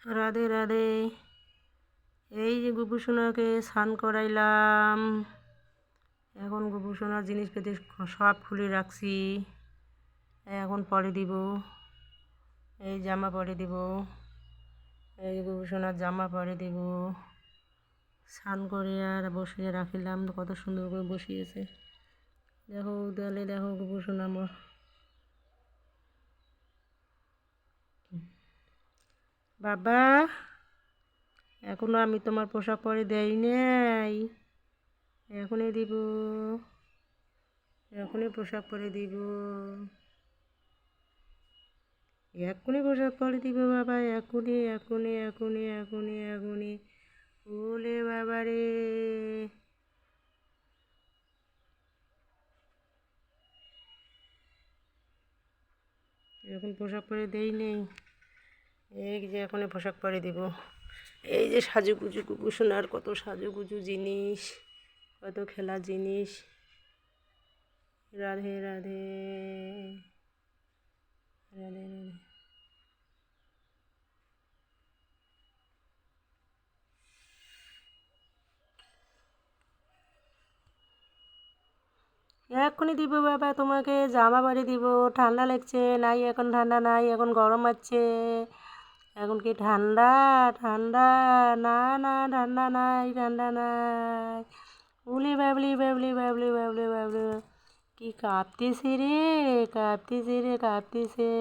রাধে রাধে। এই যে গুবুসোনাকে স্নান করাইলাম, এখন গুবুসোনার জিনিসপাতি সব খুলে রাখছি, এখন পরে দিব। এই জামা পরে দিব, এই গুবুসোনার জামা পরে দিব। স্নান করে আর বসিয়ে রাখিলাম, কত সুন্দর করে বসিয়েছে। দেখো দেয়ালে, দেখো গুবুসোনা বাবা, এখনো আমি তোমার পোশাক পরে দেই নাই, এখনই দিব, এখনই পোশাক পরে দিব, এখনই পোশাক পরে দিব বাবা, এখনই এখনই এখনই এখনই এখনই। ওলে বাবা রে, এখন পোশাক পরে দেই নেই, এই যে এখনই পোশাক পরে দিব। এই যে সাজুগুজু গুবুসোনার কত সাজুগুজু জিনিস, কত খেলার জিনিস। রাধে রাধে রাধে রাধে। এক্ষুনি দিব বাবা, তোমাকে জামা পরে দিব। ঠান্ডা লাগছে নাই, এখন ঠান্ডা নাই, এখন গরম আছে। এখন কি ঠান্ডা? ঠান্ডা না, না ঠান্ডা নাই, ঠান্ডা নাই। উলি বাবলি বাবলি বাবলি বাবলি বাবলি, কি কাঁপতেছে রে, কাঁপতেছে রে, কাঁপতেছে।